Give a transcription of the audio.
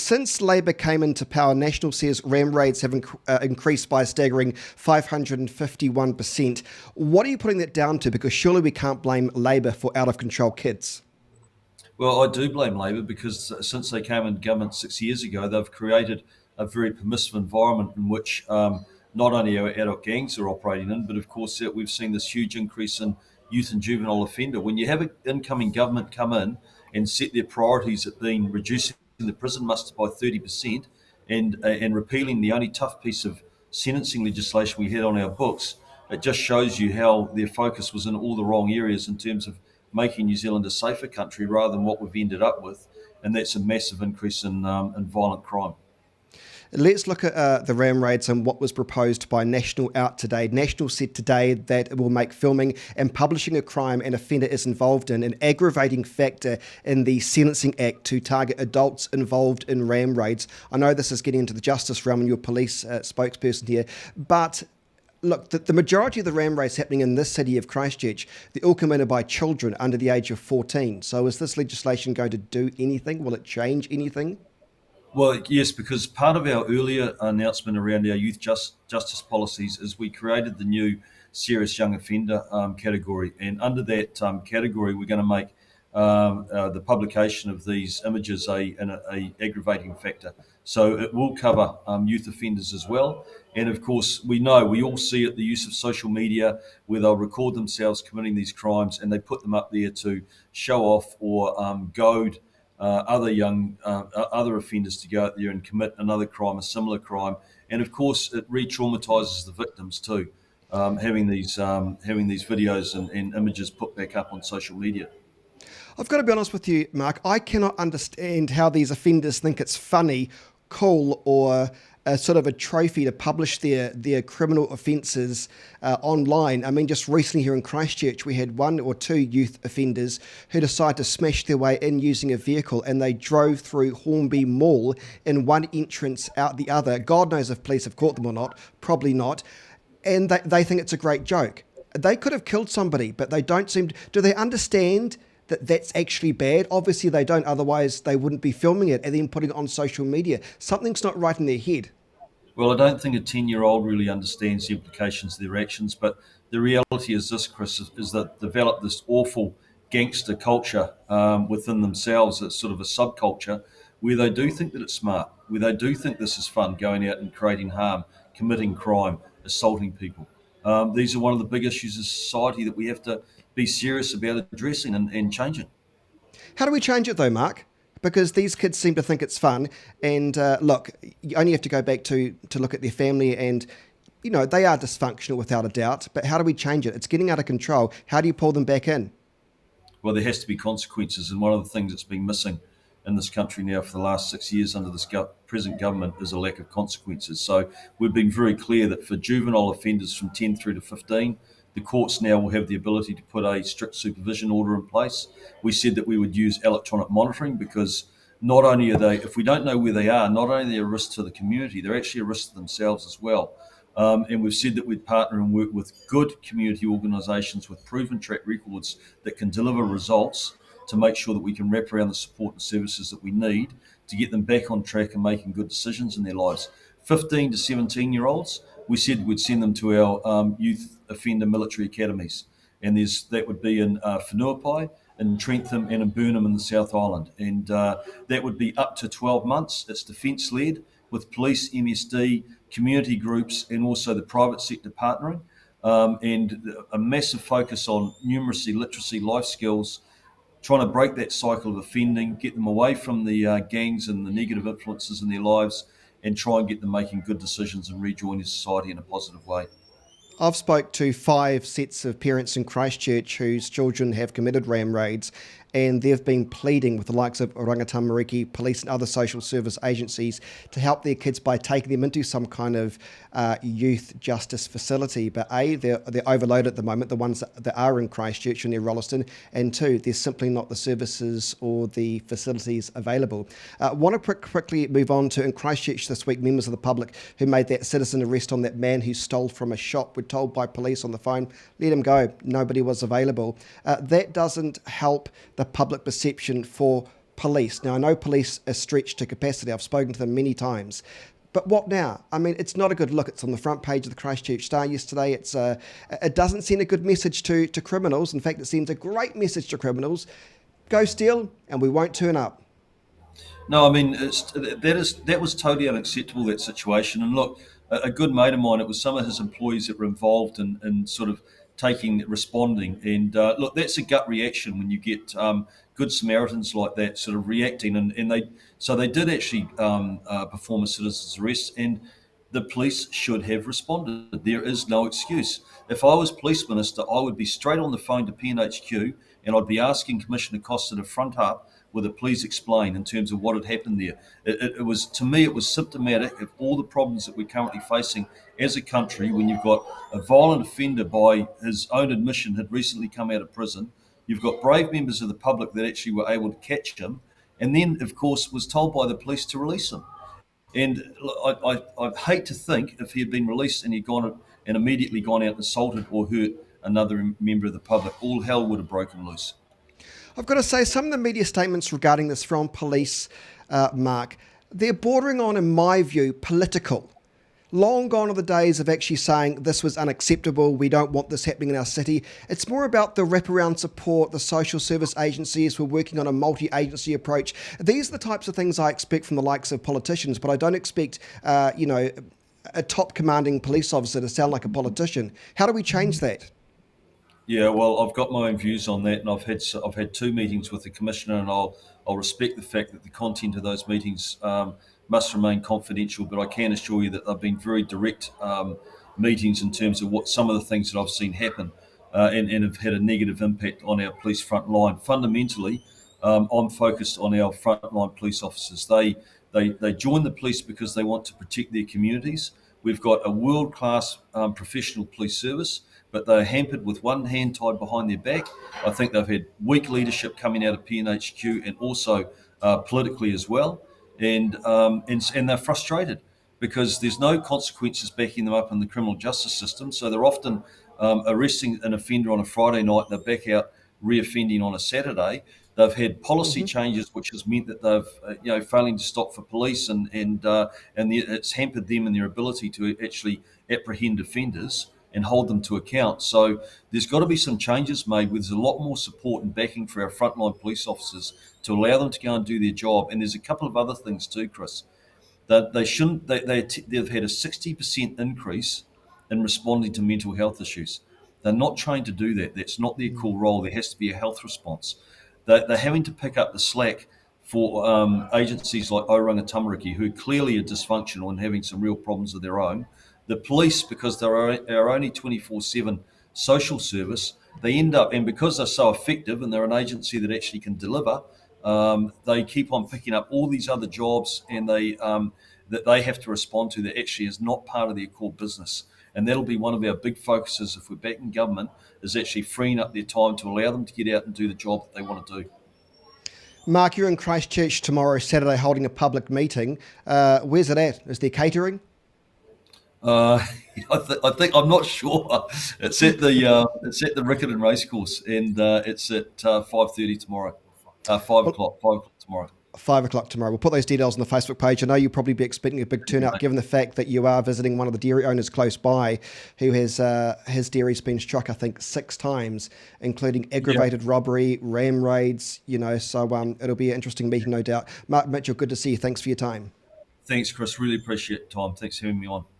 Since Labor came into power, National says ram raids have increased by a staggering 551%. What are you putting that down to? Because surely we can't blame Labor for out-of-control kids. Well, I do blame Labor because since they came in government 6 years ago, they've created a very permissive environment in which not only our adult gangs are operating in, but of course we've seen this huge increase in youth and juvenile offender. When you have an incoming government come in and set their priorities at being reducing the prison muster by 30% and repealing the only tough piece of sentencing legislation we had on our books, it just shows you how their focus was in all the wrong areas in terms of making New Zealand a safer country rather than what we've ended up with, and that's a massive increase in violent crime. Let's look at the ram raids and what was proposed by National out today. National said today that it will make filming and publishing a crime an offender is involved in an aggravating factor in the Sentencing Act to target adults involved in ram raids. I know this is getting into the justice realm and your police spokesperson here, but look, the majority of the ram raids happening in this city of Christchurch, they're all committed by children under the age of 14. So is this legislation going to do anything? Will it change anything? Well, yes, because part of our earlier announcement around our youth justice policies is we created the new serious young offender category. And under that category, we're going to make the publication of these images a aggravating factor. So it will cover youth offenders as well. And of course, we all see it, the use of social media where they'll record themselves committing these crimes and they put them up there to show off or goad other offenders to go out there and commit another crime, a similar crime, and of course it re-traumatises the victims too, having these videos and images put back up on social media. I've got to be honest with you, Mark. I cannot understand how these offenders think it's funny, cool, or a sort of a trophy to publish their criminal offences online. I mean, just recently here in Christchurch, we had one or two youth offenders who decided to smash their way in using a vehicle, and they drove through Hornby Mall in one entrance, out the other. God knows if police have caught them or not, probably not. And they think it's a great joke. They could have killed somebody, but they don't seem to. Do they understand that that's actually bad? Obviously they don't, otherwise they wouldn't be filming it and then putting it on social media. Something's not right in their head. Well, I don't think a 10-year-old really understands the implications of their actions, but the reality is this, Chris, is that developed this awful gangster culture within themselves. It's sort of a subculture where they do think that it's smart, where they do think this is fun, going out and creating harm, committing crime, assaulting people. These are one of the big issues of society that we have to be serious about addressing and changing. How do we change it though, Mark? Because these kids seem to think it's fun, and look, you only have to go back to look at their family, and you know they are dysfunctional without a doubt. But how do we change it? It's getting out of control. How do you pull them back in? Well, there has to be consequences, and one of the things that's been missing in this country now for the last 6 years under this present government is a lack of consequences. So we've been very clear that for juvenile offenders from 10 through to 15, the courts now will have the ability to put a strict supervision order in place. We said that we would use electronic monitoring because not only are they, if we don't know where they are, not only are they a risk to the community, they're actually a risk to themselves as well. And we've said that we'd partner and work with good community organisations with proven track records that can deliver results to make sure that we can wrap around the support and services that we need to get them back on track and making good decisions in their lives. 15 to 17-year-olds, we said we'd send them to our youth offender military academies. And that would be in Whenuapai, in Trentham and in Burnham in the South Island. And that would be up to 12 months. It's defence-led with police, MSD, community groups and also the private sector partnering. And a massive focus on numeracy, literacy, life skills, trying to break that cycle of offending, get them away from the gangs and the negative influences in their lives, and try and get them making good decisions and rejoining society in a positive way. I've spoke to 5 sets of parents in Christchurch whose children have committed ram raids, and they've been pleading with the likes of Rangatamariki Police and other social service agencies to help their kids by taking them into some kind of youth justice facility. But A, they're overloaded at the moment, the ones that are in Christchurch and near Rolleston, and 2, there's simply not the services or the facilities available. Want to quickly move on to, in Christchurch this week, members of the public who made that citizen arrest on that man who stole from a shop were told by police on the phone, let him go, nobody was available. That doesn't help the public perception for police. Now, I know police are stretched to capacity. I've spoken to them many times. But what now? I mean, it's not a good look. It's on the front page of the Christchurch Star yesterday. It doesn't send a good message to criminals. In fact, it sends a great message to criminals. Go steal and we won't turn up. No, I mean that was totally unacceptable, that situation. And look, a good mate of mine, it was some of his employees that were involved in sort of responding. And look, that's a gut reaction when you get good Samaritans like that sort of reacting, and they did actually perform a citizen's arrest, and the police should have responded. There is no excuse. If I was police minister, I would be straight on the phone to PNHQ and I'd be asking Commissioner Costa to front up with a please explain in terms of what had happened there. It was, to me, it was symptomatic of all the problems that we're currently facing as a country when you've got a violent offender, by his own admission, had recently come out of prison. You've got brave members of the public that actually were able to catch him, and then, of course, was told by the police to release him. And I'd hate to think if he had been released and he'd gone and immediately gone out and assaulted or hurt another member of the public, all hell would have broken loose. I've got to say, some of the media statements regarding this from police, Mark, they're bordering on, in my view, political. Long gone are the days of actually saying this was unacceptable, we don't want this happening in our city. It's more about the wraparound support, the social service agencies who are working on a multi-agency approach. These are the types of things I expect from the likes of politicians, but I don't expect, a top commanding police officer to sound like a politician. How do we change that? Yeah, well, I've got my own views on that, and I've had two meetings with the commissioner, and I'll respect the fact that the content of those meetings must remain confidential. But I can assure you that they've been very direct meetings in terms of what some of the things that I've seen happen, and have had a negative impact on our police front line. Fundamentally, I'm focused on our frontline police officers. They join the police because they want to protect their communities. We've got a world-class professional police service, but they're hampered with one hand tied behind their back. I think they've had weak leadership coming out of PNHQ and also politically as well. And they're frustrated because there's no consequences backing them up in the criminal justice system. So they're often arresting an offender on a Friday night and they're back out reoffending on a Saturday. They've had policy changes, which has meant that they've failing to stop for police, and it's hampered them in their ability to actually apprehend offenders and hold them to account. So there's got to be some changes made where there's a lot more support and backing for our frontline police officers to allow them to go and do their job. And there's a couple of other things too, Chris. That they've had a 60% increase in responding to mental health issues. They're not trained to do that. That's not their core role. There has to be a health response. They're having to pick up the slack for agencies like Oranga Tamariki, who clearly are dysfunctional and having some real problems of their own. The police, because they're our only 24/7 social service, they end up, and because they're so effective and they're an agency that actually can deliver, they keep on picking up all these other jobs, and that they have to respond to that actually is not part of their core business. And that'll be one of our big focuses if we're back in government, is actually freeing up their time to allow them to get out and do the job that they want to do. Mark, you're in Christchurch tomorrow, Saturday, holding a public meeting. Where's it at? Is there catering? I think I'm not sure. It's at the Riccarton Racecourse, and it's at 5:30 tomorrow. 5 o'clock. 5 o'clock tomorrow. 5 o'clock tomorrow. We'll put those details on the Facebook page. I know you'll probably be expecting a big turnout, given the fact that you are visiting one of the dairy owners close by, who has his dairy's been struck, I think, 6 times, including aggravated robbery, ram raids. So it'll be an interesting meeting, no doubt. Mark Mitchell, good to see you. Thanks for your time. Thanks, Chris. Really appreciate the time. Thanks for having me on.